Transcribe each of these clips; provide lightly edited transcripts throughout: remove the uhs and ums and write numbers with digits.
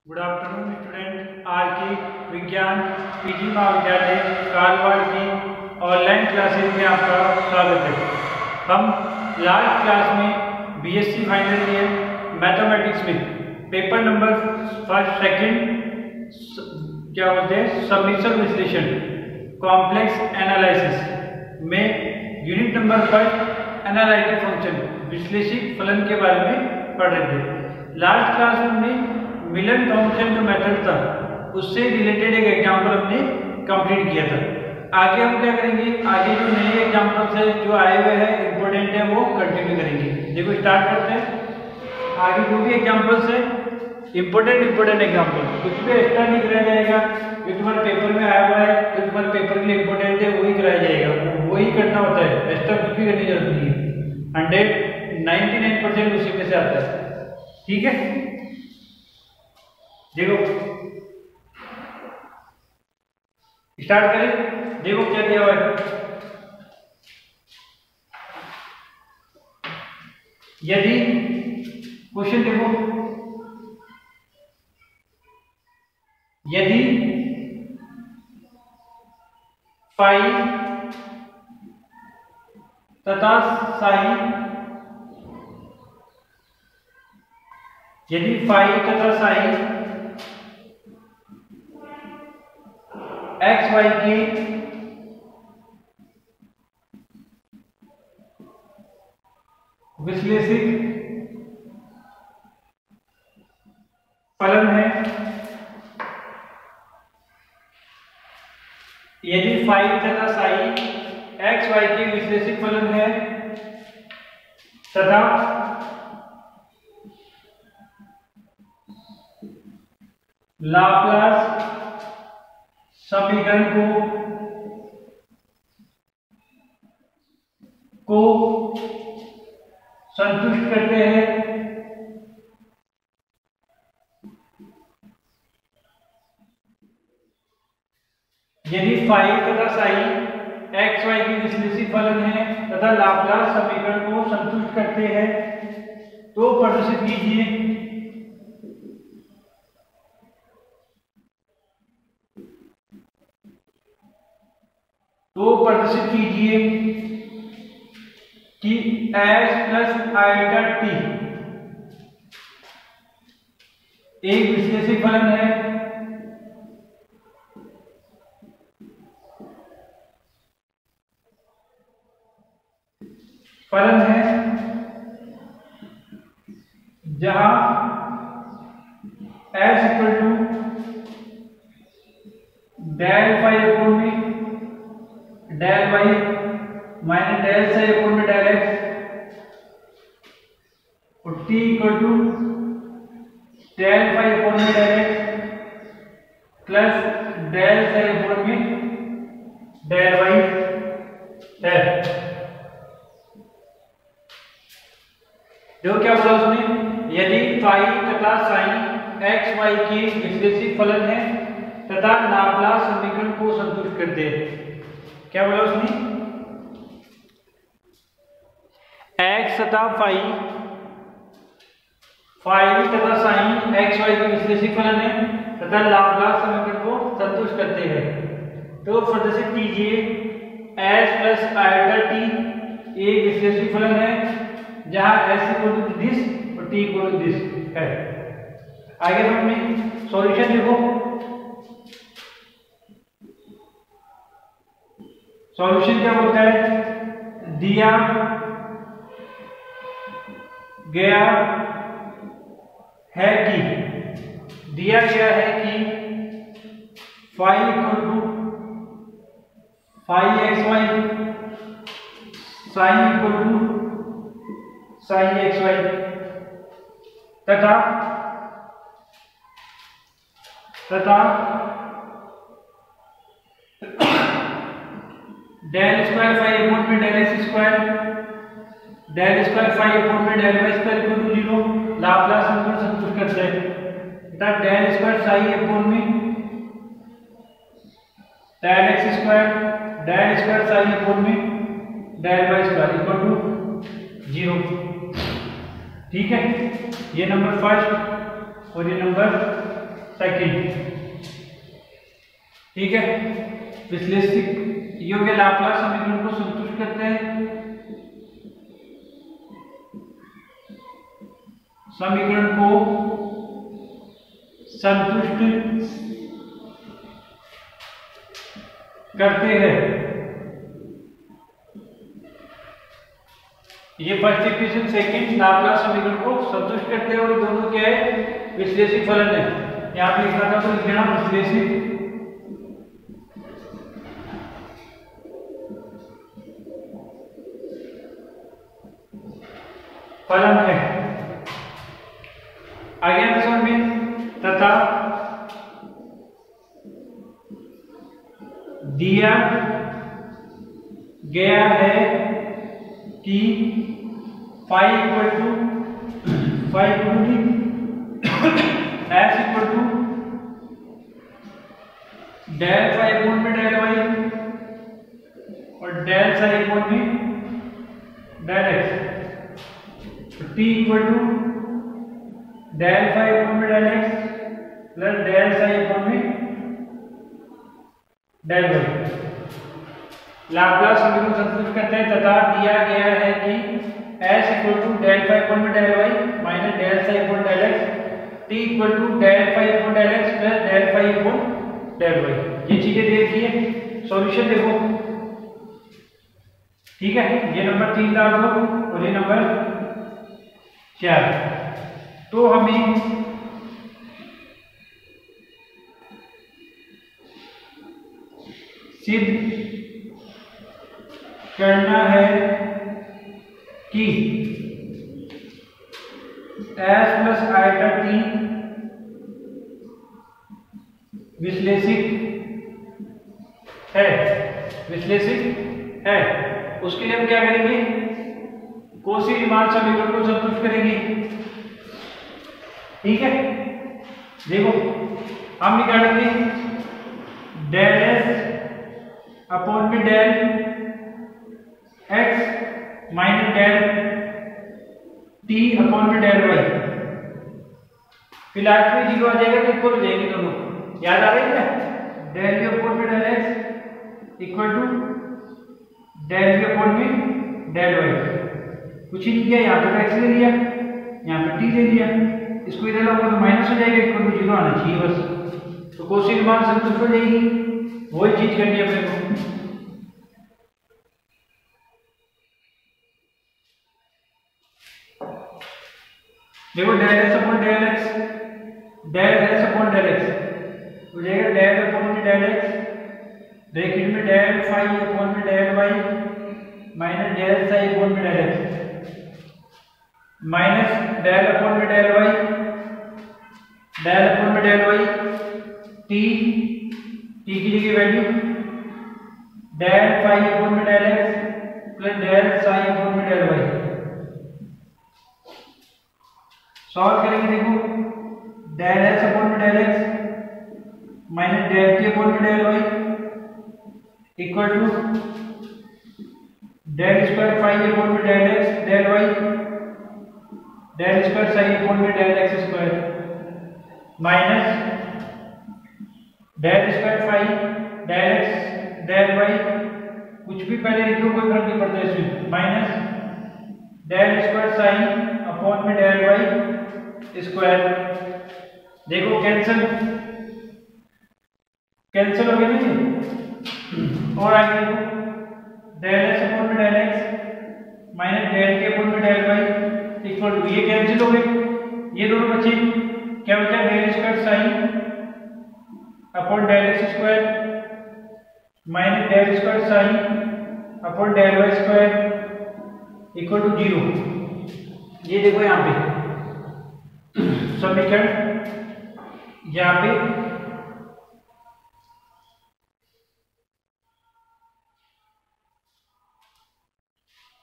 Good afternoon student. आज की विज्ञान पीजी महाविद्यालय कालवाड़ की ऑनलाइन क्लासेस में आपका स्वागत है। हम लास्ट क्लास में बीएससी फाइनल ईयर मैथमेटिक्स में पेपर नंबर फर्स्ट सेकंड क्या बोलते हैं समीकरण विश्लेषण कॉम्प्लेक्स एनालिसिस में unit number first analytic function विश्लेषिक फलन के बारे में पढ़ रहे थे। लास्ट क्लास में हमने मिलन थॉम्पसन जो मेथड था उससे रिलेटेड एक एग्जांपल हमने कंप्लीट किया था। आगे हम क्या करेंगे, आगे जो नए एग्जांपल्स है जो आए हुए हैं इंपॉर्टेंट है वो कंटिन्यू करेंगे। देखो स्टार्ट करते हैं। आगे जो भी एग्जांपल्स है इंपॉर्टेंट एग्जांपल, कुछ भी एक्स्ट्रा नहीं कराया जाएगा। जो तुम्हारे पेपर में आया हुआ है जो तुम्हारे पेपर के लिए इंपॉर्टेंट है वही कराया जाएगा, वही करना होता है, एक्स्ट्रा कुछ भी करने की जरूरत नहीं है। 99% उसी में से आता है। ठीक है, देखो स्टार्ट करें। देखो क्या दिया हुआ है। यदि क्वेश्चन देखो, यदि फाई तथा साइन, यदि फाई तथा साइन एक्स वाई के विश्लेषिक फलन है, यदि फाई तथा साइन एक्स वाई के विश्लेषिक फलन है तथा लाप्लास समीकरण को संतुष्ट करते हैं, यदि फाई तथा साइन एक्स वाई की विश्लेषिक फलन है तथा लाप्लास समीकरण को संतुष्ट करते हैं तो प्रदर्शित कीजिए कि s प्लस आइटा t एक विश्लेषिक फलन है जहां s equal to del phi upon में del Y minus del psi upon में डेल एक्स और t equal to del phi upon में del x plus del psi upon में डेल वाई है। जो क्या बोला उसने, यदि फाई तथा साइन एक्स वाई के विश्लेषिक फलन है तथा लाप्लास समीकरण को संतुष्ट करते हैं। क्या बोला उसने, एक्स तथा फाई तथा साइन एक्स वाई के विश्लेषिक फलन है तथा लाप्लास समीकरण को संतुष्ट करते हैं तो प्रदर्शित कीजिए एस प्लस आइटा टी एक विश्लेषिक फलन है जहां s इक्वल टू दिस और t इक्वल टू दिस है। आगे हमने सॉल्यूशन देखो। सॉल्यूशन क्या बोलता है, दिया गया है कि phi equal to phi x Y sine equal to sine X Y तथा डेल स्क्वायर फाई अपॉन में del x square del square phi upon में del Y square equal to 0 Laplace समीकरण संतुष्ट करते हैं तथा डेल स्क्वायर साई अपॉन में del x square del square psi upon में del Y square equal to 0। ठीक है, ये नंबर फर्स्ट और ये नंबर सेकंड। ठीक है, विश्लेषित योग्य लाप्लास समीकरण को संतुष्ट करते हैं। समीकरण को संतुष्ट करते हैं। ये फर्स्ट इक्वेशन सेकंड लाप्लास समीकरण को संतुष्ट करते हैं और ये दोनों क्या है, विश्लेषित फलन है। यहां पे लिखना था तो लिख देना विश्लेषित फलन है। आगे आंसर में तथा दिया गया है कि phi equal to S equal to del phi upon में डेल वाई और डेल साई अपॉन में del x, T equal to del phi upon में del x plus del psi upon में डेल वाई। लाप्लास समीकरण संतुष्ट करते हैं तथा दिया गया है कि s equal to del phi upon में del Y minus del psi upon del x, t equal to del phi upon del x plus del phi upon del y. ये चीजें दे रखी है, सॉल्यूशन देखो। ठीक है, ये नंबर 3 डाल दो और ये नंबर 4। तो हमें सिद्ध करना है कि s प्लस आइटा t विश्लेषित है। उसके लिए हम क्या करेंगे, कोशी-रीमान समीकरण को संतुष्ट करेंगे। ठीक है, देखो हम निकालेंगे डेल एस अपॉन में del x minus del T upon में डेल वाई। फिर लास्ट में जीरो आ जाएगा तो इक्वल हो जाएंगे दोनों। याद आ रही है, डेल वी अपॉन में del x equal to del v upon में डेल वाई। कुछ ही नहीं किया, यहाँ पे एक्स ले लिया, यहाँ पे टी ले लिया, इसको इधर लाऊंगा तो माइनस हो जाएगा, इक्वल टू जीरो आना चाहिए बस। तो कोशी-रीमान संतुष्ट हो जाएगी, वही चीज करनी है अपने को। देखो del S upon del x, del S upon del X हो जाएगा डेल अपॉन में डेल एक्स ब्रैकेट में डेल फाई अपॉन में del Y minus del psi upon में del x minus del upon में डेल वाई, डेल अपॉन में del Y, T की जगह वैल्यू डेल फाई अपॉन में del x plus del psi upon में del Y. Solve करेंगे, देखो del S upon में del x minus del T upon में del Y equal to del square phi upon में del x del Y del square psi upon में del x square minus del square phi del x del Y, कुछ भी पहले लिख दो कोई फर्क नहीं पड़ता इसमें, minus del square sine upon में डेल वाई स्क्वायर। देखो कैंसिल हो गया नहीं, और आगे डेल एस अपॉन में del x minus del k upon में डेल वाई इक्वल टू, ये कैंसिल हो गए, ये दोनों बचे, क्या बचा del square sine upon del x square minus del square sine upon del Y square equal to 0। ये देखो यहाँ पे समीकरण, यहाँ पे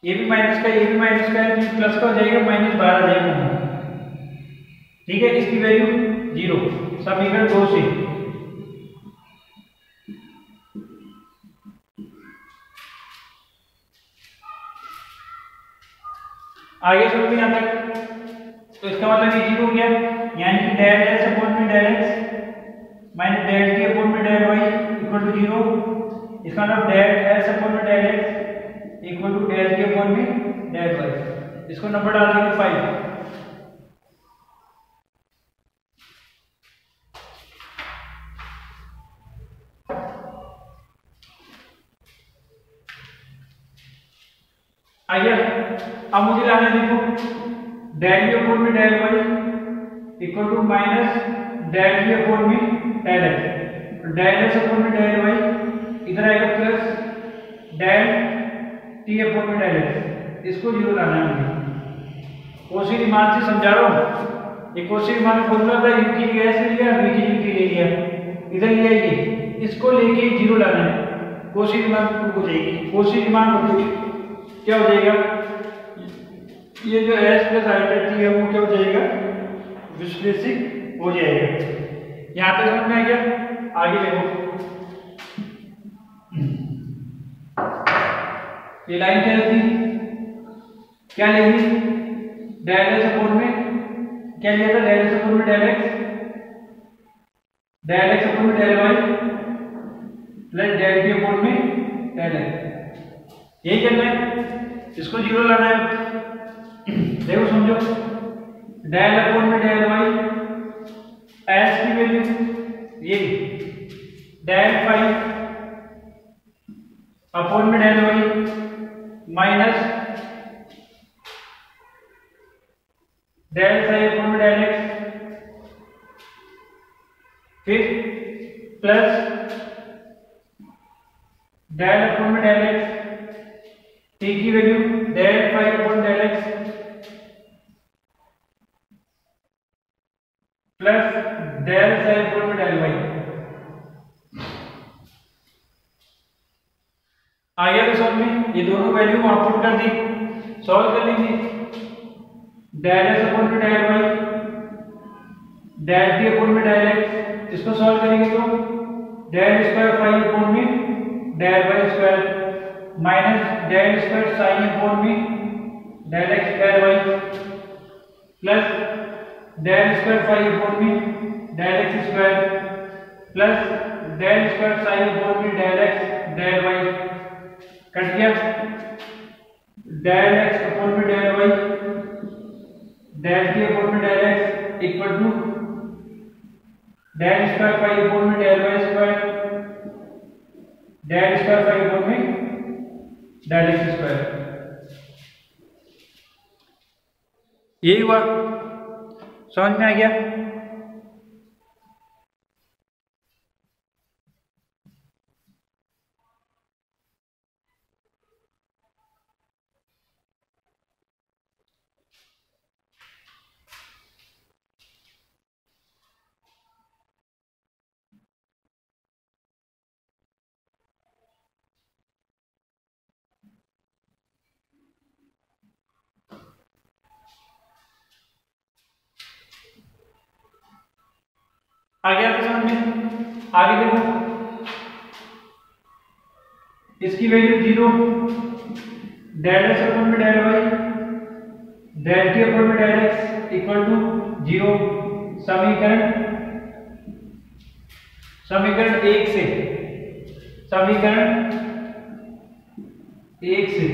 ये भी माइनस का ये भी माइनस का है, प्लस का हो जाएगा माइनस 12 आ जाएगा। ठीक है, इसकी वैल्यू 0। समीकरण 2 से आगे समझ में यहाँ तक, तो इसका मतलब ये 0 हो गया, यानी कि डेल एस अपॉन में del x del T upon में डेल वाई इक्वल टू 0, इसका मतलब डेल एस अपॉन में del x equal to del T upon में डेल वाई। इसको नंबर डाल देंगे 5। आइए अब मुझे लाना देखो डेल टी अपॉन में del Y equal to minus del T upon में del x. Del x upon में डेल वाई इधर आएगा प्लस डेल टी अपॉन में डेल एक्स। इसको 0 लाना है मुझे। कोशी रीमान से समझा रहा हूँ। ये कोशी रीमान का फॉर्मूला था, u की जगह ऐसे लिया, v की जगह ले लिया, इधर लिया ये, इसको लेके 0 लाना है। कोशी रीमान प्रूव हो जाएगी। कोशी रीमान क्या हो जाएगा, ये जो s प्लस आइडेंटिटी है वो क्या हो जाएगा, विश्लेषित हो जाएगा। यहां तक समझ में आ गया। आगे देखो ये लाइन क्या थी, क्या लेंगे, डेल एस अपॉन में क्या लिया था, डेल एस अपॉन में del x, del x upon में del Y plus del T upon में डेल एक्स। यही करना है, इसको 0 लाना है। देखो समझो, डेल अपॉन में डेल वाई एस की वैल्यू ये डेल फाई अपॉन में del Y minus del phi upon में डेल एक्स, फिर प्लस डेल अपॉन में डेल एक्स, टी की value del phi upon del x plus del psi upon में del Y. आ गया तो समझ में, ये दोनों वैल्यू को आप पुट कर दी, सॉल्व कर लीजिए। डेल एस अपॉन में del Y del T upon में डेल एक्स, इसको सॉल्व करेंगे तो डेल स्क्वायर फाई अपॉन में del Y square minus del square sine upon में del x square Y plus del square phi upon में del x square plus del square sine upon में del x del Y. Cut गया, del x upon में del Y del T upon में del x equal to del square phi upon में del Y square del square phi upon में del x square. यही हुआ, समझ में आ गया। आ गया तो समझ में। आगे देखो, इसकी वैल्यू 0, डेल एस अपॉन में del Y del T upon में डेल एक्स इक्वल टू 0। समीकरण 1 से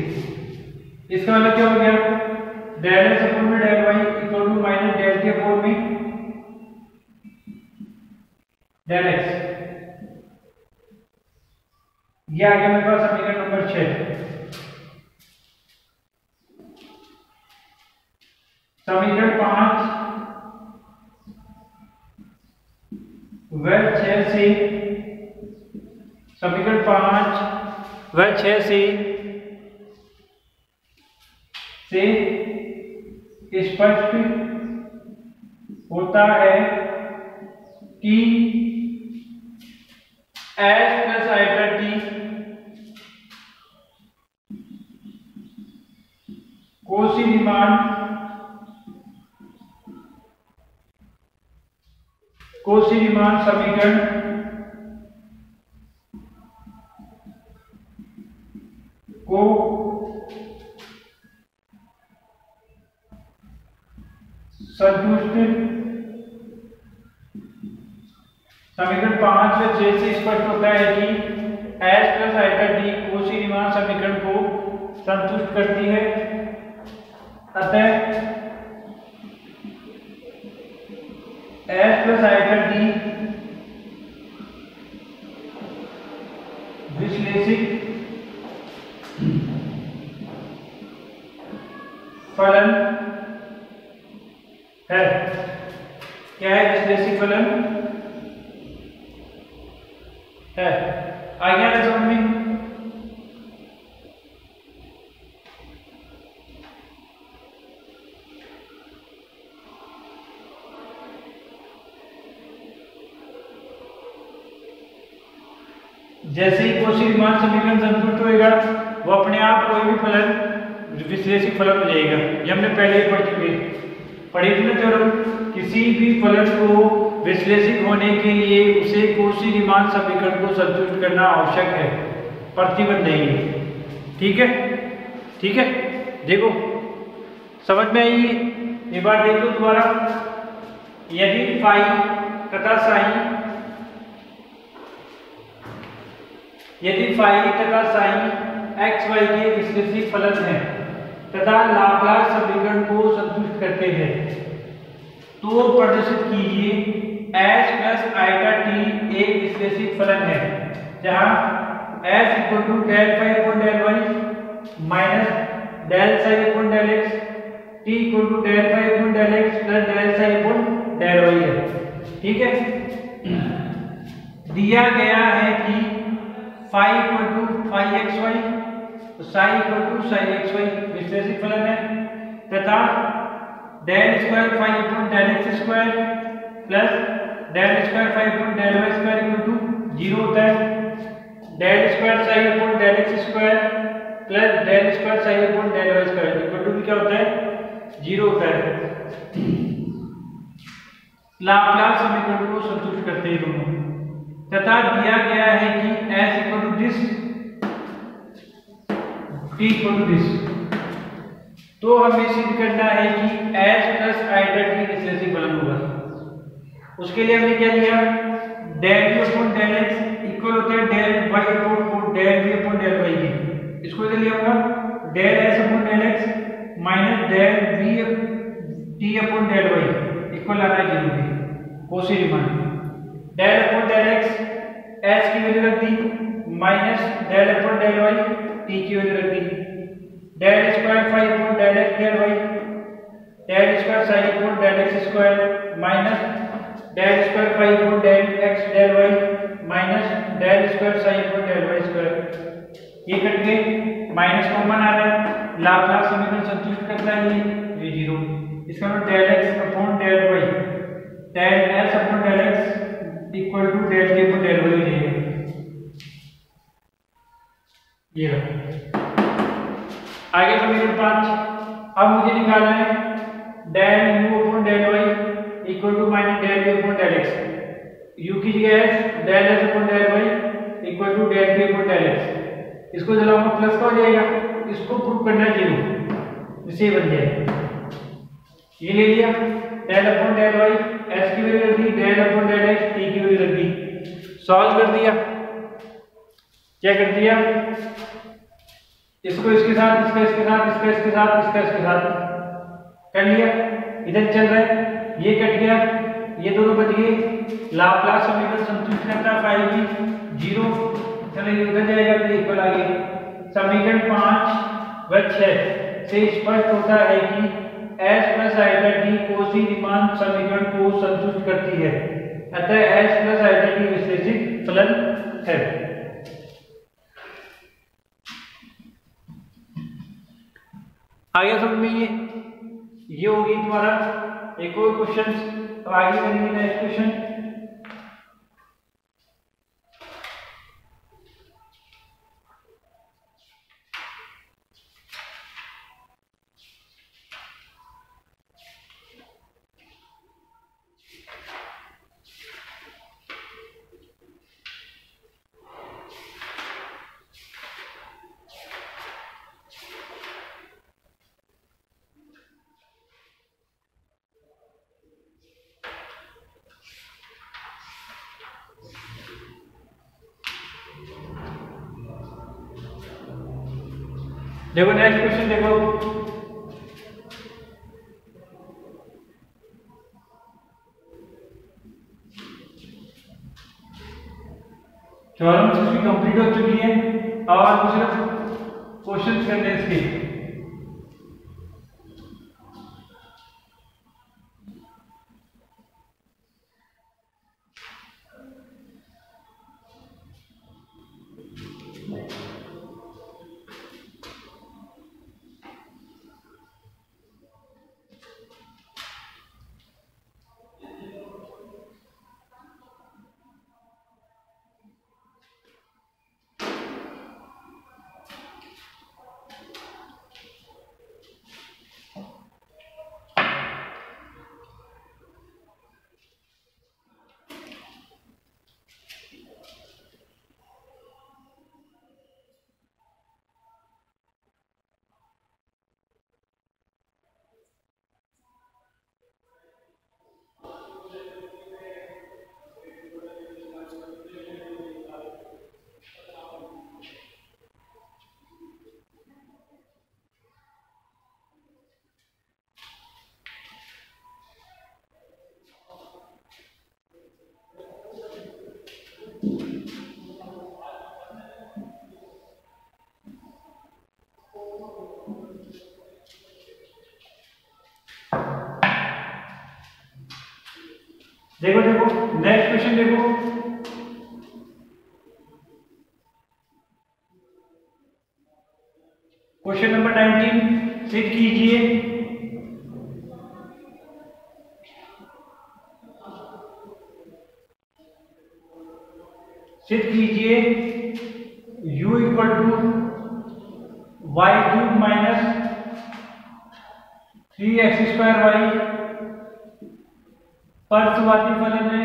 इसका मतलब क्या हो गया, डेल एस अपॉन में del Y equal to minus del T upon में डेल एक्स। ये आ गया मेरे पास समीकरण नंबर 6। समीकरण 5 व 6 से, समीकरण 5 व 6 से स्पष्ट होता है कि s plus iota t Cauchy Riemann समीकरण को समीकरण 5 व 6 से स्पष्ट होता है कि s plus iota d Cauchy Riemann समीकरण को संतुष्ट करती है। अतः एस प्लस आइटा डी विश्लेषिक फलन है। क्या है? विश्लेषिक फलन है। आगे आ समझ में। जैसे ही कोशी रीमान समीकरण संतुष्ट होएगा वो अपने आप कोई भी फलन विश्लेषिक फलन हो जाएगा। ये हमने पहले ही पढ़ी थी ना थ्योरम। किसी भी फलन को विश्लेषिक होने के लिए उसे कोशी रीमान समीकरण को संतुष्ट करना आवश्यक है, प्रतिबंध नहीं है। ठीक है, ठीक है। देखो समझ में आई? एक बार देख लो दोबारा। यदि फाई तथा साइन, यदि फाई तथा साइन एक्स वाई के विश्लेषिक फलन हैं तथा लाप्लास समीकरण को संतुष्ट करते हैं तो प्रदर्शित कीजिए एस प्लस आइटा टी एक विश्लेषिक फलन है जहां s equal to del phi upon del Y minus del psi upon del x, T equal to del phi upon del x plus del psi upon del Y है। ठीक है। दिया गया है कि phi equal to phi x y, psi equal to psi x y विश्लेषिक फलन है तथा del square phi upon del x square plus del square phi upon del Y square equal to 0 होता है। Del square psi upon del x square plus del square psi upon del Y square equal to क्या होता है? 0 होता है। Laplace समीकरण को संतुष्ट करते हैं दोनों तथा दिया गया है कि s equal to this, t equal to this. तो हमें सिद्ध करना है कि s प्लस आइटा टी विश्लेषिक फलन होगा। उसके लिए हमने क्या लिया? Del v upon del x equal होता है del y upon del v upon del y की। इसको इधर लिया होगा del s upon del x minus del v t upon del y equal आना है 0 की। Cauchy Riemann del upon del x h की वैल्यू रख दी minus del upon del Y T की वैल्यू रख दी। Del square phi upon del x del Y, del square psi upon del x square minus del square phi upon del x del Y minus del square psi upon del Y square. ये cut गए, minus common आ रहा है, Laplace समीकरण संतुष्ट करता है ये 0। इसका मतलब del x upon del Y, del S upon del x equal to del T upon del y हो जाएगा। ये आगे समीकरण 5। अब मुझे निकालना है del u upon del Y equal to minus del u upon del x. U की जगह है del S upon del Y equal to del T upon del x. इसको जलाऊंगा प्लस का हो जाएगा, इसको प्रूव करना है 0, इसे बन जाएगा। ये ले लिया del upon del Y, S की वैल्यू रख दी, del upon del x T की वैल्यू रख दी। सॉल्व कर दिया। क्या कर दिया? इसको इसके साथ, इसका इसके साथ, इसका इसके साथ, इसका इसके साथ कर लिया। इधर चल रहा है, ये कट गया, ये दोनों बच गए। लाप्लास समीकरण संतुष्ट करता है फाई की 0, चलो ये उधर जाएगा तो इक्वल आ गया। समीकरण 5 व 6 से स्पष्ट होता है कि s plus iota t Cauchy Riemann समीकरण को संतुष्ट करती है। अतः s प्लस आइटा टी विश्लेषिक फलन है। आगे समझ में ये होगी तुम्हारा एक और क्वेश्चन। तो आगे करेंगे नेक्स्ट क्वेश्चन। देखो नेक्स्ट क्वेश्चन देखो, थ्योरम्स भी कंप्लीट हो चुकी है और सिर्फ क्वेश्चंस करने इसके। देखो देखो नेक्स्ट क्वेश्चन देखो, क्वेश्चन नंबर 19 सिद्ध कीजिए। सिद्ध कीजिए u equal to y cube minus 3x² y पर सुवादी फलन है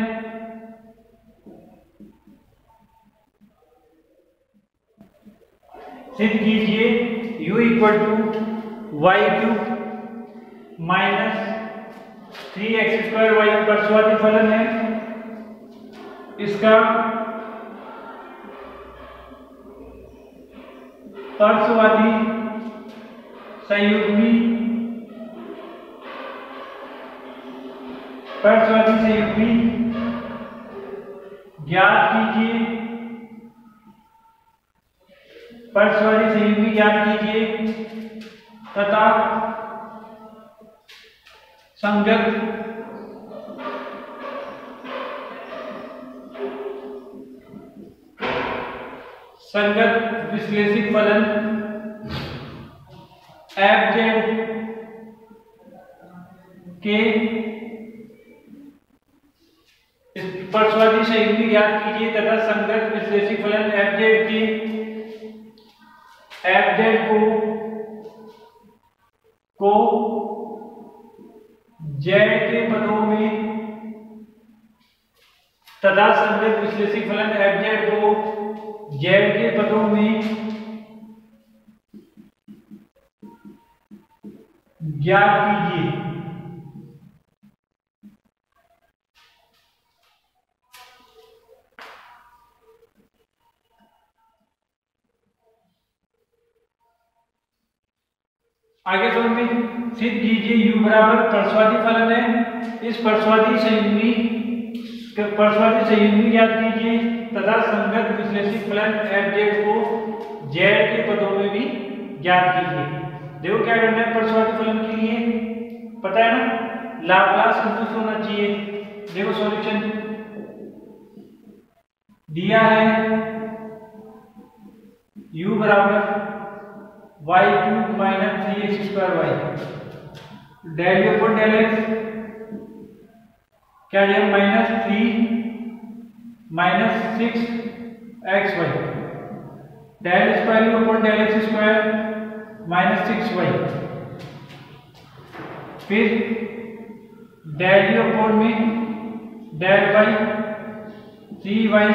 सिद्ध कीजिए u equal to y cube minus 3x² y पर सुवादी फलन है, इसका परस्वादी संयुग्मी ज्ञात कीजिए। परस्वादी संयुग्मी ज्ञात कीजिए तथा संगत विश्लेषित फलन f(z) के परस्वादी संयुग्मी ज्ञात कीजिए तथा संगत विश्लेषित फलन f(z) के f(z) को z के पदों में तथा संगत विश्लेषित फलन f(z) को z के पदों में ज्ञात कीजिए। आगे तो में सिद्ध कीजिए u बराबर परस्वादी फलन है, इस परस्वादी संयुग्मी ज्ञात कीजिए तथा संगत विश्लेषित फलन f(z) को z के पदों में भी ज्ञात कीजिए। देखो क्या करना है, परस्वादी फलन के लिए पता है ना, लाप्लास संतुष्ट होना चाहिए। देखो सॉल्यूशन दिया है u बराबर y cube minus 3x² y, del u upon del x क्या है -3 - 6xy, del square u upon del x square -6y, फिर डेल u अपॉन में del y 3y²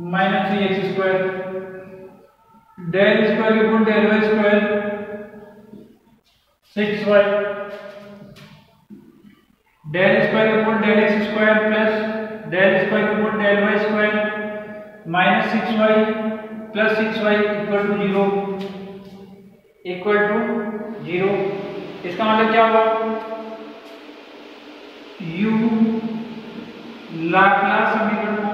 - 3x², del square upon del y square 6y, del square upon del x square plus del square upon del y square -6y plus 6y equal to 0 equal to 0। इसका मतलब क्या हुआ, u Laplace समीकरण को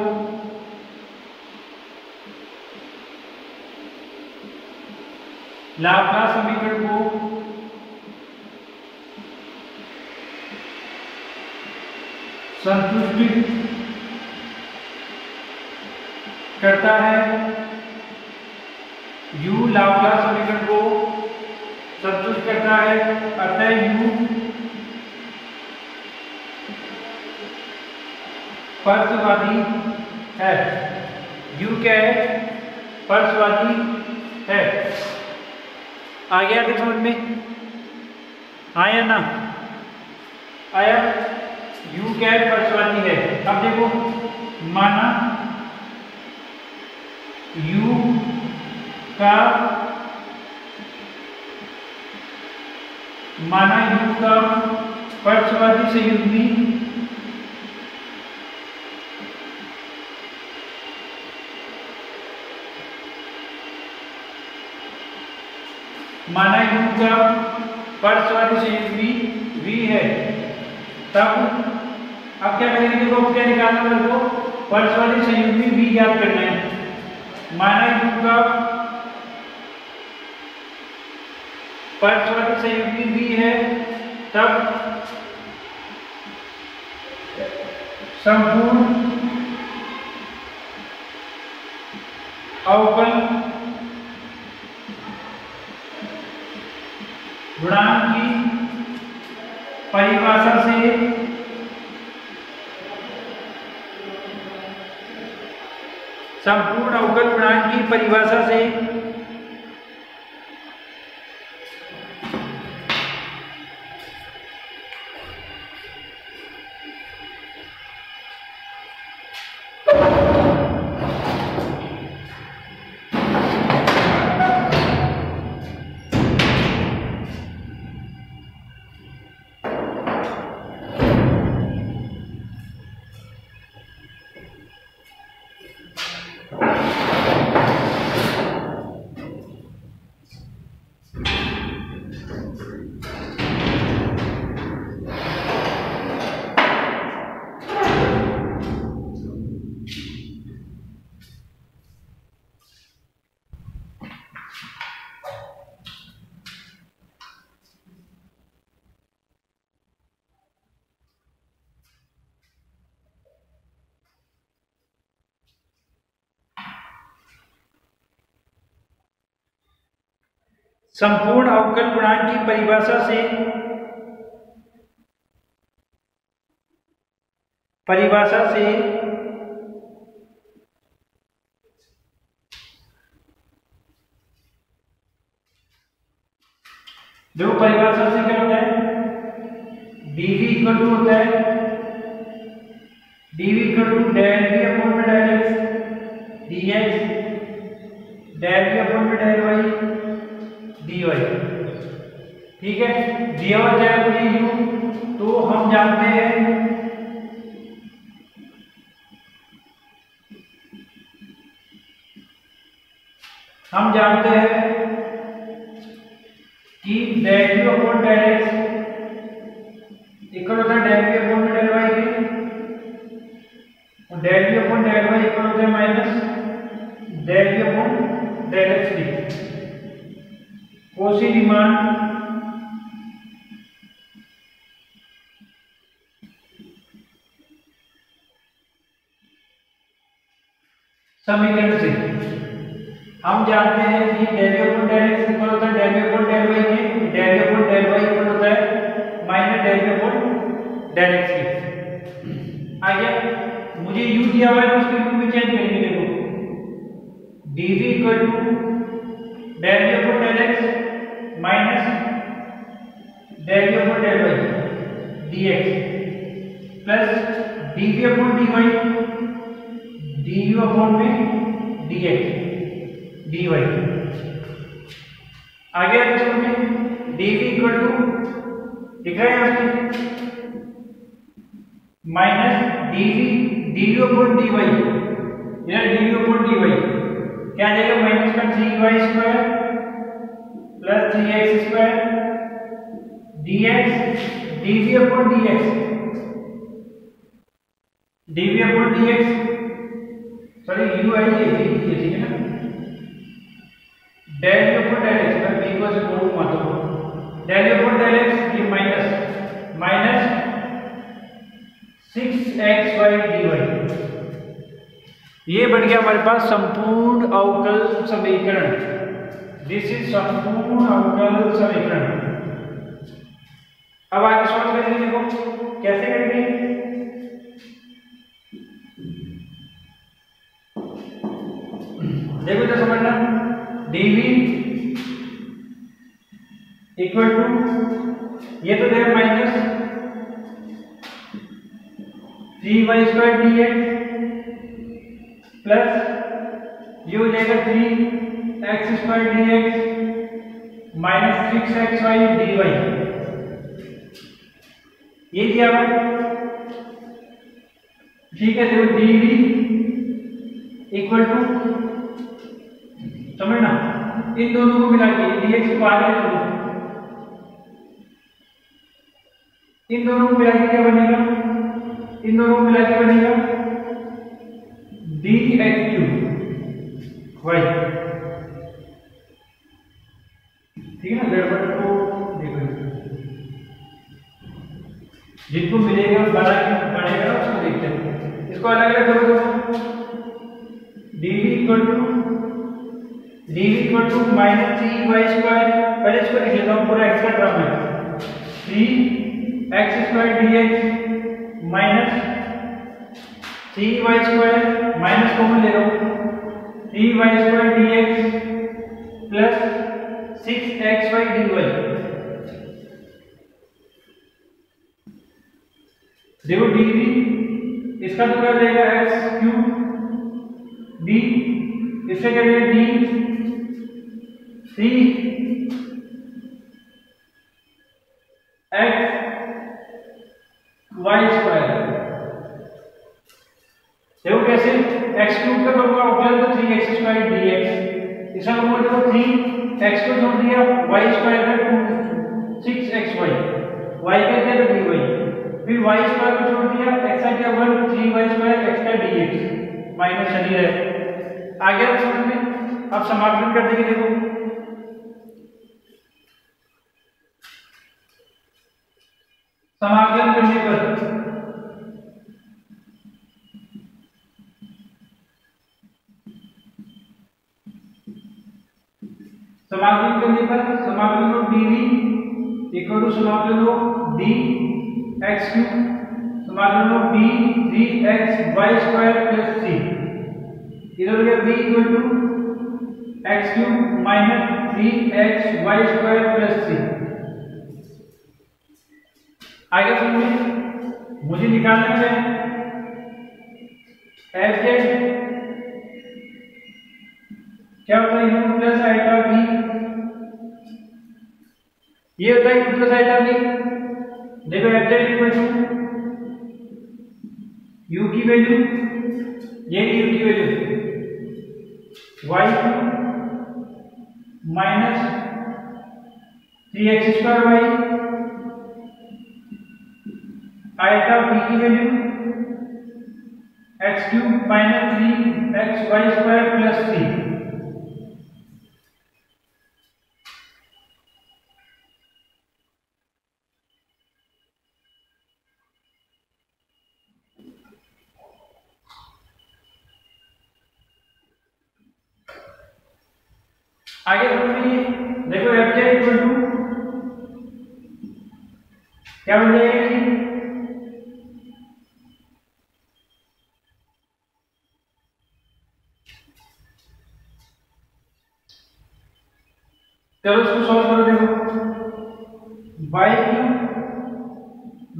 संतुष्ट करता है, u Laplace समीकरण को संतुष्ट करता है, अतः u स्पर्शवादी है। u क्या है, स्पर्शवादी है। आ गया कि समझ में आया ना, आया, u क्या है, स्पर्शवादी है। अब देखो, माना u का स्पर्शवादी संयुग्मी v है, तब अब क्या करेंगे, देखो क्या निकालना है, मेरे को स्पर्शवादी संयुग्मी v ज्ञात करना है। माना u का स्पर्शवादी संयुग्मी v है, तब संपूर्ण अवकल गुणांक की परिभाषा से संपूर्ण अवकल गुणांक की परिभाषा से संपूर्ण अवकल गुणांक की परिभाषा से देखो, परिभाषा से क्या होता है, dv इक्वल टू होता है dv equal to del v upon में del x dx, del v upon में डेल y dy। ठीक है, दिया हुआ जाए मुझे u, तो हम जानते हैं कि del v upon del x equal होता है डेल v अपॉन में डेल y के, और del v upon del y equal होता है minus del v upon del x के। कोशी रीमान समीकरण से हम जानते हैं कि del v upon del x equal होता है del v upon del y के, del v upon del y equal होता है minus del v upon del x के। आ गया, मुझे u दिया हुआ है तो उसको u में चेंज करेंगे। देखो, dv equal to del v upon del x minus del v upon del y dx plus dv upon dy du upon में dx dy। आगे में dv इक्वल टू दिख रहा है आपको minus dv du upon dy, यह dv upon dy क्या आ जाएगा, माइनस का 3y² plus 3x² dx dv/dx sorry u आई है ठीक है ना, डेल u/del x मैं b को से बोलूंगा तो डेल u/del x ये माइनस 6xy dy, ये बन गया हमारे पास संपूर्ण अवकल समीकरण। दिस इज संपूर्ण अवकल समीकरण। अब आगे सॉल्व करेंगे, देखो कैसे करेंगे। देखो इधर समझना, dv इक्वल टू ये तो देगा माइनस 3y² dx प्लस ये हो जाएगा 3x² dx minus 6xy dy, ये दिया हुआ ठीक है। देखो dv इक्वल टू समझना, इन दोनों को मिला के dx को आगे ले लो, इन दोनों को मिला के क्या बनेगा, इन दोनों को मिला के बनेगा dx³ y, ठीक है ना। गड़बड़ को देखो, जिनको मिलेगा बनेगा उसको देखते हैं। इसको अलग अलग करो, dv equal to minus 3y², पहले इसको लिख लेता हूँ पूरा एक्स्ट्रा टर्म है, 3x² dx minus 3y² minus common ले लो 3y² dx plus 6xy dy। देखो dv इसका तो कर देगा x³ d, इससे क्या देगा d 3xy²। देखो कैसे, x³ का तो होगा तो 3x² dx, इसका तो बोल दो 3x को जोड़ दिया y² का 6xy, y का दिया तो dy, फिर y² को जोड़ दिया x का क्या हुआ 3y² x का dx माइनस चली रहे आगे समझ में। अब समाकलन कर देंगे, देखो समाकलन करने पर समाकलन लो dv इक्वल टू समाकलन लो dx³ समाकलन लो d 3xy² प्लस 3, इधर हो गया b equal to x³ minus 3xy² plus 3। आगे सुनिए, मुझे निकालना है fz क्या होता है, u प्लस आइटा v, ये होता है u प्लस आइटा v। देखो fz इक्वल टू u की वैल्यू, ये u की value y³ minus 3x² iota v की value x³ minus 3xy² plus 3। आगे बढ़िए, देखो fz इक्वल टू क्या बन जाएगा, चलो इसको सॉल्व करो। देखो y³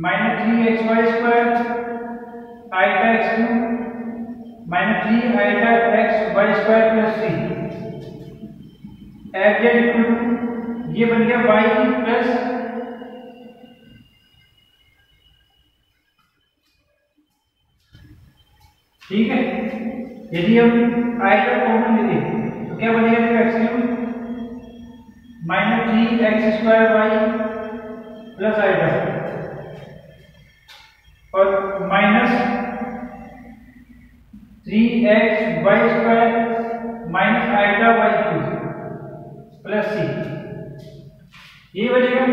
minus 3xy² iota x³ minus 3 iota xy² plus 3, fz equal to ये बन गया y प्लस ठीक है। यदि हम आइटा कॉमन लेते क्या बनेगा देखो x cube minus 3x² y plus iota और minus 3xy² minus iota y cube plus c, ये बनेगा।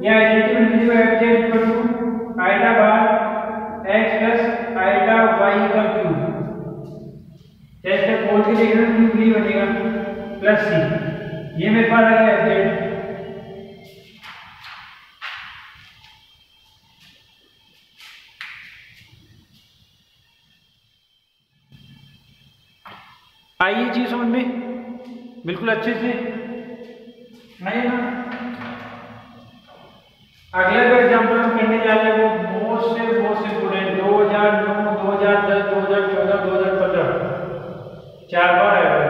यह आइडेंटिटी बन जाएगा f equal to iota bar x plus iota y का क्यूब, जैसे फोर के देखना क्यूब ये बनेगा प्लस सी, ये मेरे पास आ गया एफ। आइए चीज समझ में बिल्कुल अच्छे से नहीं ना। अगला जो एग्जाम्पल हम करने जा रहे हैं वो मोस्ट इम्पोर्टेंट 2009, 2010, 2014, 2015 4 बार आया है।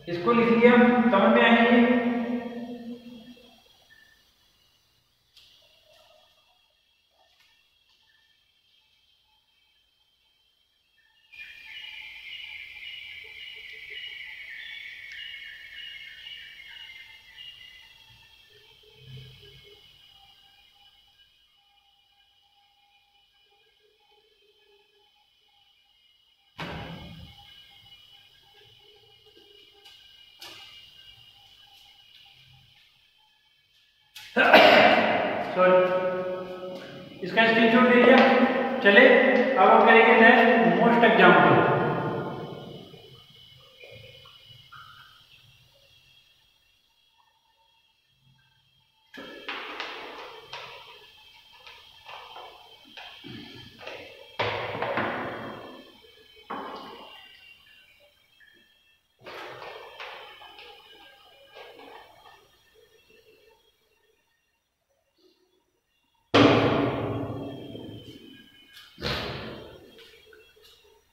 इसको लिखिए, हम समझ में आएंगे। सॉरी, इसका स्क्रीनशॉट ले लिया। चले अब हम करेंगे नेक्स्ट मोस्ट एग्जाम्पल।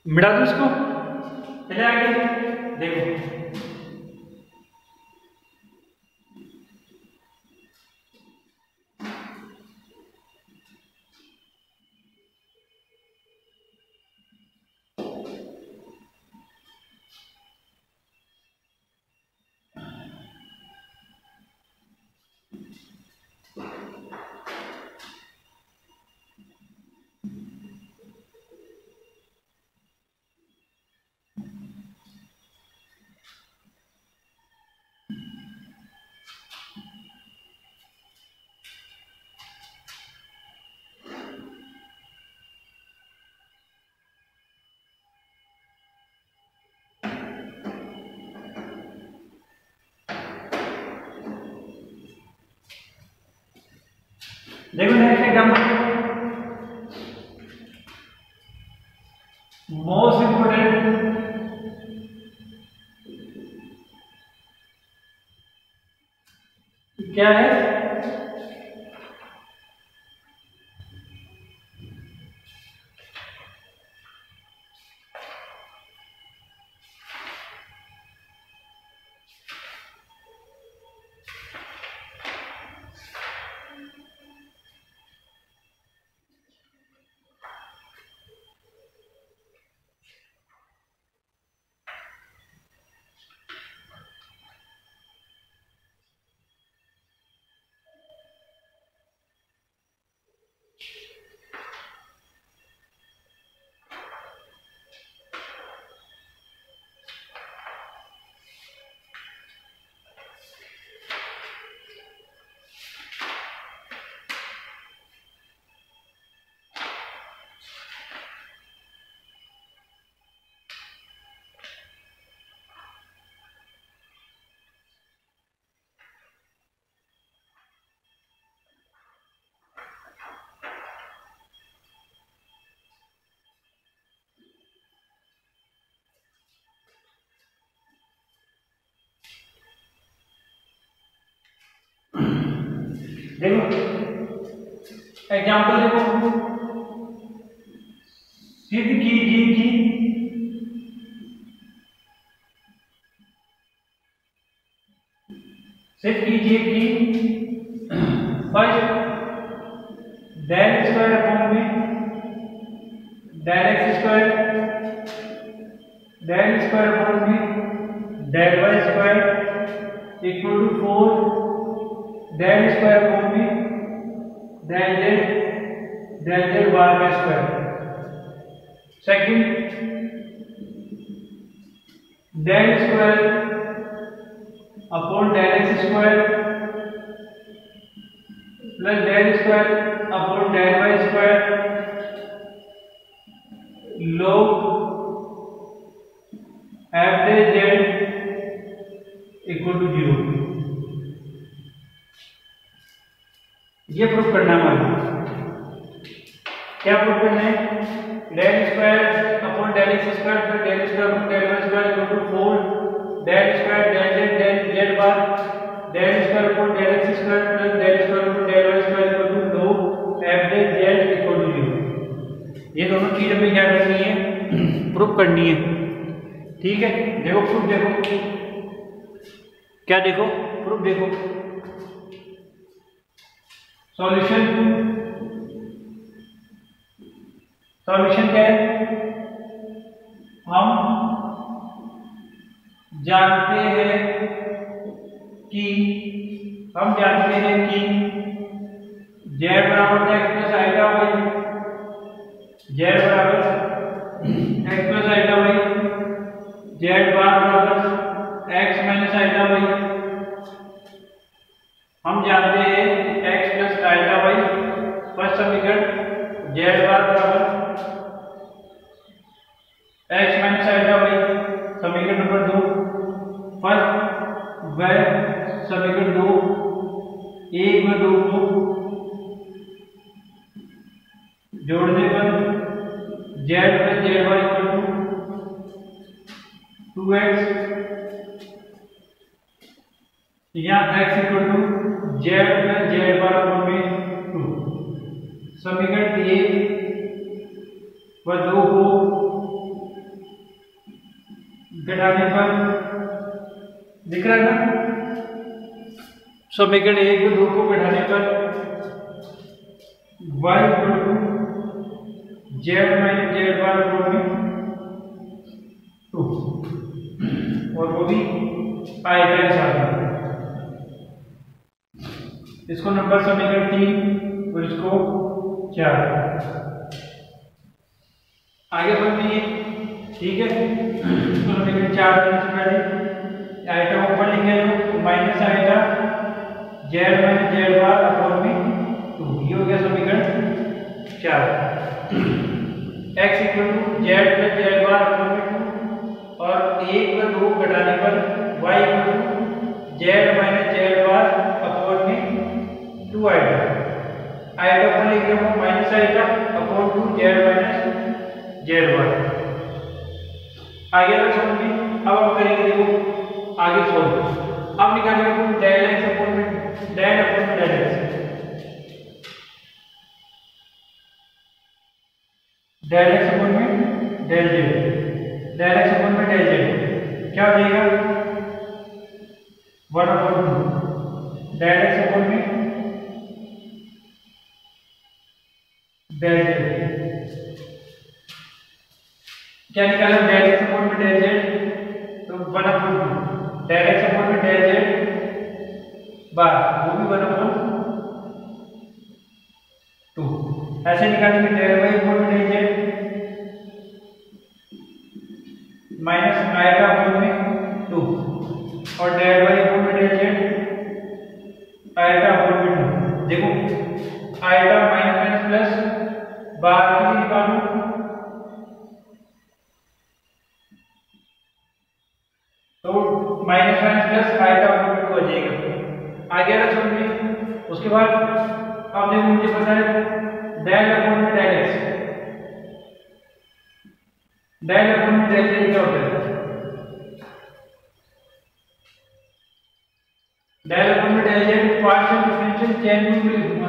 मिटा दो इसको, चले आगे देखो। देखो नेक्स्ट एग्जाम्पल, मोस्ट इंपोर्टेंट क्या है? देखो एग्जाम्पल देखो, सिद्ध कीजिए कि फर्स्ट डेल स्क्वायर अपॉन में डेल एक्स स्क्वायर अपॉन में del Y square equal to 4 del square upon में डेल जेड बार का square. Second del square upon del x square plus del square upon del Y square log average z equal to 0। ये proof करना है। क्या proof करना है? Del square upon del x square plus del square upon del Y square equal to 4 del square del z bar del square upon del x square plus del square upon del Y square equal to log average z equal to 0। ये दोनों चीजें हमें क्या करनी है? Proof करनी है। ठीक है, देखो प्रूफ देखो, क्या देखो प्रूफ देखो। सॉल्यूशन क्या है? हम जानते हैं कि z बराबर x plus iota y, z बराबर x plus iota y, z bar बराबर x माइनस आइटा वाई। हम जानते हैं x plus iota y. First समीकरण z बार बराबर x माइनस आइटा वाई। समीकरण नंबर 2 फर्स्ट व समीकरण 2 1 व 2 को जोड़ने पर z plus z y equal to 2x, यहाँ x equal to z plus z bar upon में 2। समीकरण 1 व 2 को घटाने पर दिख रहा है ना? समीकरण 1 व 2 को घटाने पर y equal to z minus z bar upon में 2 और वो भी आएगा के साथ। इसको नंबर समीकरण 3 और इसको 4 आगे बढ़ती है। ठीक है, इसको समीकरण 4 करने से पहले आइटा ऊपर लिखे लो minus iota z minus z bar upon में 2। ये हो गया समीकरण 4। x equal to z plus z bar upon में 2 और 1 व 2 घटाने पर y equal to z minus z bar upon में 2 आइटा। आइटा पर लिख रहे हो minus iota upon 2 z minus z bar. आगे वाला सॉल्व में अब हम करेंगे, देखो आगे सॉल्व। अब निकालेंगे डेल x अपॉन में del x। Del x upon में del z, del x upon में डेल जेड क्या हो जाएगा? 1/2 डेल एक्स अपॉन में डेल जेड। क्या निकाला? डेल एक्स अपॉन में डेल जेड, तो 1/2 डेल एक्स अपॉन में डेल जेड बार, वो भी 1/2। ऐसे निकालेंगे डेल वाई अपॉन में del z minus iota upon में 2 और डेल वाई अपॉन में डेल जेड आइटा अपॉन में 2। देखो iota minus minus plus bar की भी निकालो, तो minus minus plus iota upon में 2 हो जाएगा। आगे वाला समझिए। उसके बाद अब देखो मुझे पता है डेल अपॉन में डेल एक्स, डेल अपॉन में डेल जेड क्या होता है? डेल अपॉन में del z partial differential chain में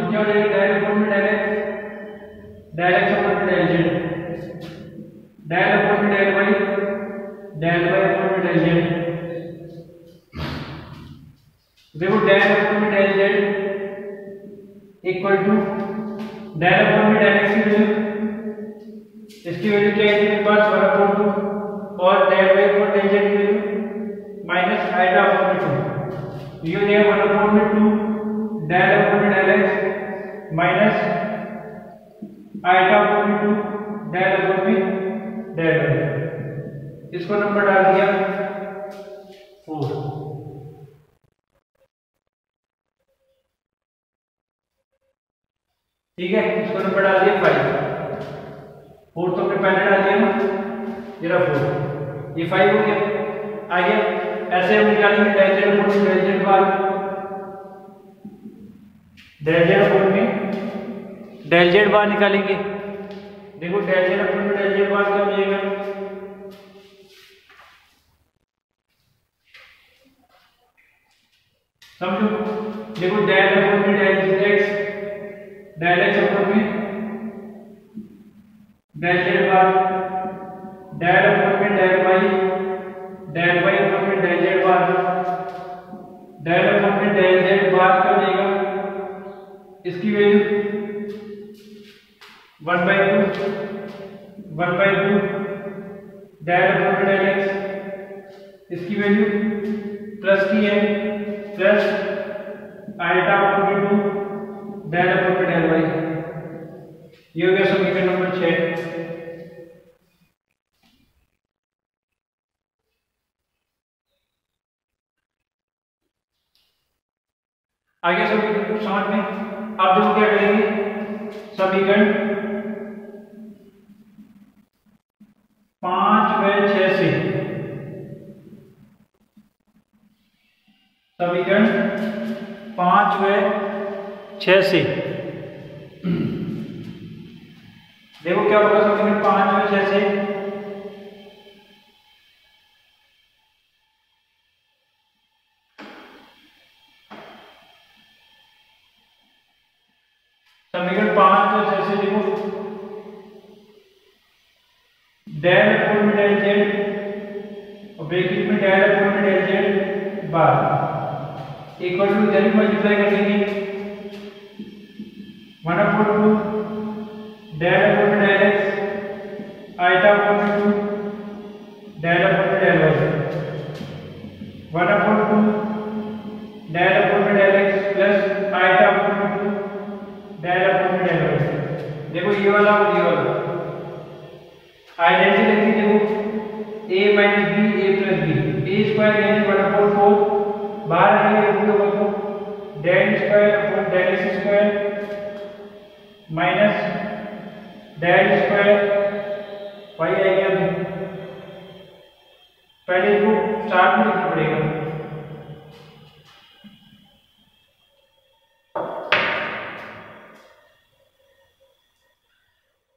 क्या हो जाएगा? डेल अपॉन में del x, del x upon में डेल जेड, डेल अपॉन में डेल वाई अपॉन में डेल जेड। देखो डेल अपॉन में del z equal to del upon में डेल एक्स की वैल्यू, इसकी वैल्यू क्या है मेरे पास 1/2 और del y upon del z की वैल्यू आइटा अपॉन में 2 डेल अपॉन में डेल वाई। इसको नंबर डाल दिया 4। ठीक है, इसको नंबर डाल दिया 5। 4 तो हमने पहले डाल दिया ना, ये रहा 4, ये 5 हो गया। आगे ऐसे हम निकालेंगे del z upon del z bar, del z upon में डेल जेड बार निकालेंगे। देखो डेल जेड अपॉन में डेल जेड बार क्या हो जाएगा, समझो। देखो डेल अपॉन में del x, del x upon में del z bar, del upon में del Y, del y upon में del z bar, del upon में डेल जेड बार क्या हो जाएगा, इसकी वैल्यू 1/2 डेल अपॉन में डेल एक्स, इसकी वैल्यू प्लस की है, प्लस आइटा अपॉन में 2 डेल अपॉन में डेल वाई। ये हो गया समीकरण नंबर 6। आगे समीकरण समझ में, अब देखो क्या करेंगे, समीकरण 5 व 6 से, समीकरण 5 व 6 से देखो क्या होगा, समीकरण 5 व 6 से समीकरण 5 व 6 से देखो डेल अपॉन में डेल जेड और ब्रैकेट में डेल अपॉन में del z bar equal to इधर ही मल्टीप्लाई कर देंगे 1/2 डेल अपॉन में डेल एक्स आइटा अपॉन में 2 डेल अपॉन में डेल वाई 1/2 डेल अपॉन में del x plus iota upon में 2 डेल अपॉन में डेल वाई। देखो ये वाला और ये वाला आइडेंटिटी लिखी, देखो a minus b a plus b, a square यानी 1/4 बाहर आएगा तो del square upon del x square minus del square y आएगा। पहले इसको चार्ट में लिखना पड़ेगा,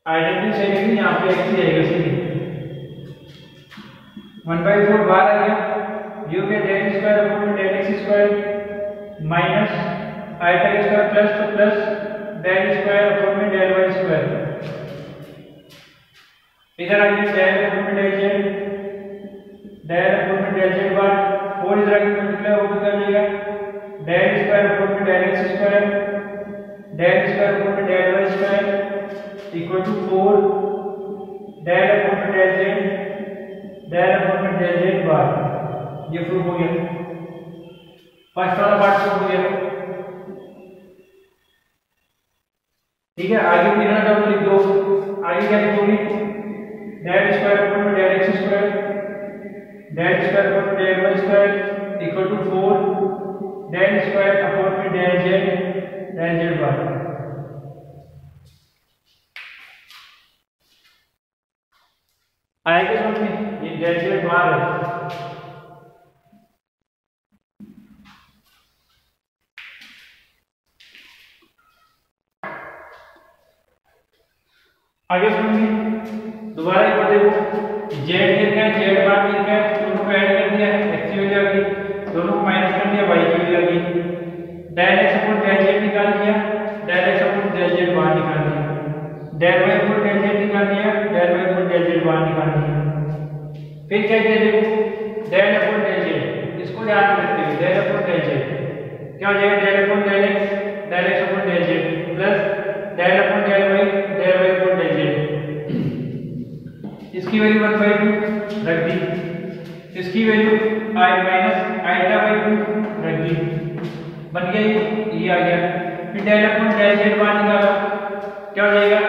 आइडेंटिटी सही लेकिन यहाँ पे एक्स ही आएगा सीधी 1/4 बाहर आ गया, ये हो गया del square upon del x square minus iota square plus two plus del square upon में डेल वाई स्क्वायर। इधर आ गया डेल अपॉन में डेल जेड, डेल अपॉन में डेल जेड बार 4 इधर आगे मल्टीप्लाई होकर कर जाएगा डेल स्क्वायर अपॉन में del x square del square upon में del Y square equal to 4 del upon में डेल जेड बार। ये प्रूफ हो गया, फर्स्ट वाला पार्ट प्रूफ हो गया। ठीक है, आगे भी ना डबल लिख दो, आगे क्या लिखोगे डेल स्क्वायर अपॉन में del x square del square upon में del Y square equal to 4 del square upon में डेल जेड बार। आएगा समझ में, ये डेल जेड बार है। आगे समझिए, दोबारा एक बार देखो जेड लिखा है जेड बार लिखा है, दोनों को ऐड कर दिया एक्स की वैल्यू आ गई, दोनों को माइनस कर दिया वाई की वैल्यू आ गई, del x upon del z निकाल दिया, del x upon del z bar निकाल दिया, del y upon del z निकाल दिया, del y upon del z bar निकाल दिया। फिर क्या किया देखो डेल अपॉन डेल जेड, इसको ध्यान में रखते हुए डेल अपॉन डेल जेड क्या हो जाएगा, del upon del x upon del z plus del upon del y upon del z. इसकी वैल्यू 1/2 रख दी, इसकी value i minus iota by 2 रख दी, बन गया ये आ गया। फिर डेल अपॉन डेल जेड बाहर निकाला, क्या हो जाएगा,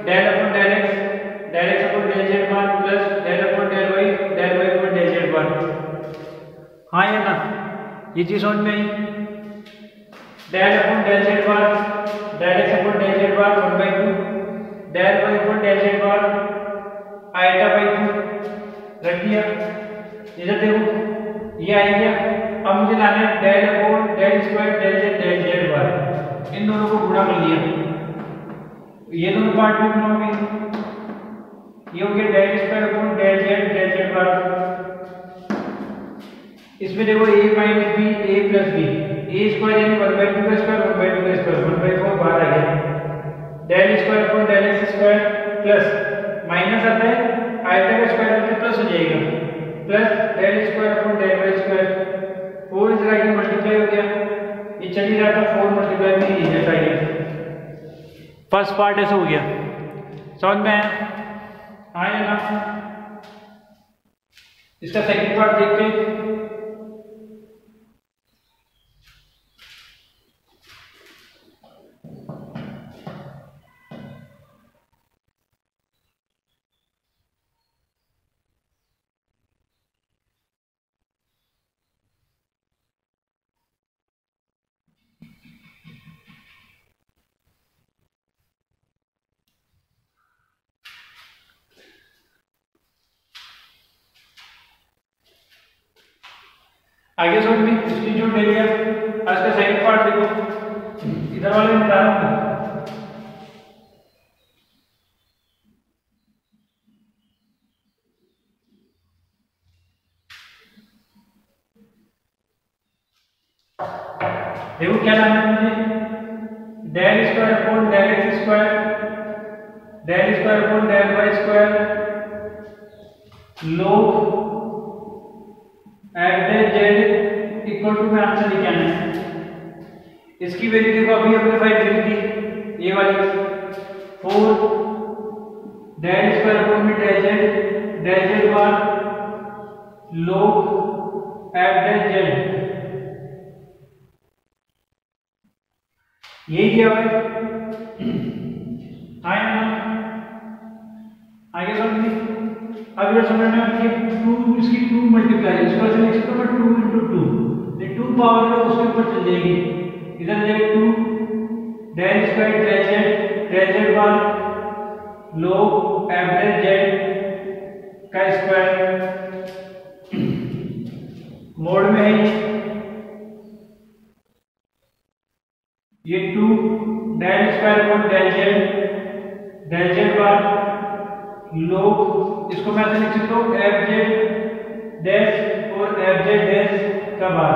del upon del x upon del z bar plus del upon del y upon del z bar. हाँ या ना, ये चीज समझ में आई। Del upon del z bar del x upon del z bar 1/2 del y upon del z bar iota by 2 रख दिया। इधर देखो ये आ गया। अब मुझे लाना है del upon del square del z bar, इन दोनों को गुणा कर लिया, ये दोनों पार्ट भी बनाओगे, ये हो गया del square upon del z bar. इसमें देखो a minus b a plus b, a square यानी 1/2 का स्क्वायर 1/2 का स्क्वायर 1/4 बाहर आ गया। Del square upon del x square plus minus आता है, आयता का स्क्वायर होता है प्लस हो जाएगा, plus del square upon del Y square 4 इस तरह की मल्टीप्लाई हो गया, ये चल ही रहा था 4 मल्टीप्लाई में ही जैसा ये फर्स्ट पार्ट ऐसा हो गया। समझ में आया ना। इसका सेकंड पार्ट देखते हैं। आगे समझ में इंस्टीट्यूट ले लिया। आज का सेकंड पार्ट देखो, इधर वाले में बता रहा हूँ। देखो क्या लाना है मुझे, del square upon del x square del square upon del Y square log F del z equal to में आंसर लिखा है। इसकी वैल्यू देखो अभी हमने फाइंड करी थी, ये वाली 4 डेल स्क्वायर अपॉन में del z bar log F del Z, यही क्या है। आगे समझिए। अब ये समझना कि 2 इसकी 2 मल्टीप्लाई इसको ऐसे लिख सकते हो 2 into 2, ये 2 पावर है उसके ऊपर चल जाएगी। इधर जाएगा 2 del square del z bar log F del z का स्क्वायर मोड में है ये 2 del square upon del z bar log, इसको मैं ऐसे लिख सकता हूँ एफ जेड डैश और एफ जेड डैश का बार,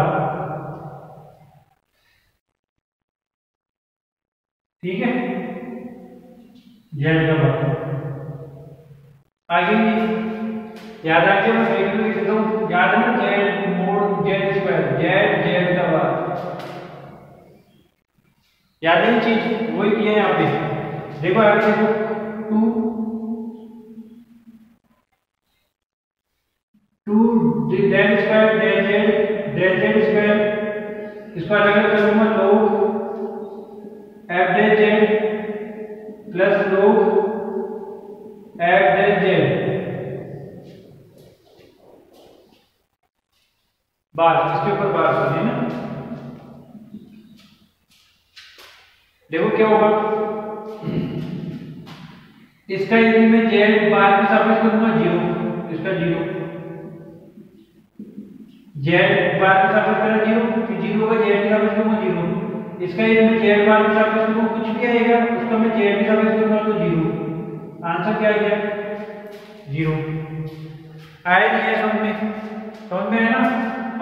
ठीक है, जेड का बार। आगे याद आ गया, मैं फिर लिख सकता हूँ, याद है ना Z mode Z square Z का बार, याद है ये चीज, वही किया है यहाँ पे। देखो आगे देखो 2 del square del z square, इसको अलग अलग करूंगा log F del z plus log F del z bar, इसके ऊपर बार करनी है ना। देखो क्या होगा, इसका यदि मैं जेड बार के सापेक्ष करूंगा 0, इसका 0 जेड बार के सापेक्ष करा 0, फिर 0 का जेड के सापेक्ष करूंगा 0, इसका यदि मैं जेड बार के सापेक्ष करूंगा कुछ भी आएगा, उसका मैं जेड के सापेक्ष करूंगा तो 0, आंसर क्या आ गया 0। आया नहीं है समझ में है ना।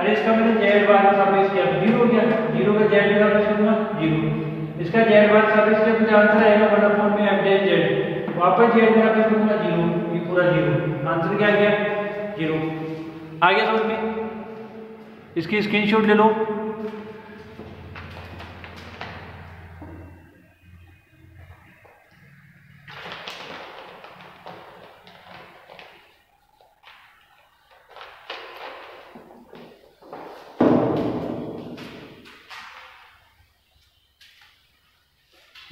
अरे इसका मैंने जेड बार के सापेक्ष किया तो 0 हो गया, 0 का जेड के सापेक्ष करूंगा 0, इसका जेड बार के सापेक्ष किया तो आंसर आएगा 1/में एफ डेल जेड, वापस जेड के सापेक्ष करूंगा 0, ये पूरा 0, आंसर क्या आ गया 0। आगे समझ में, इसकी स्क्रीनशॉट ले लो।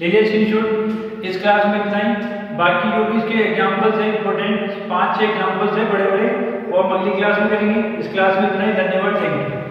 ले लिया स्क्रीनशॉट। इस क्लास में इतना ही, बाकी जो भी इसके एग्जाम्पल्स हैं इंपॉर्टेंट 5-6 एग्जाम्पल्स हैं बड़े बड़े, वो हम अगली क्लास में करेंगे। इस क्लास में इतना ही, धन्यवाद, थैंक यू।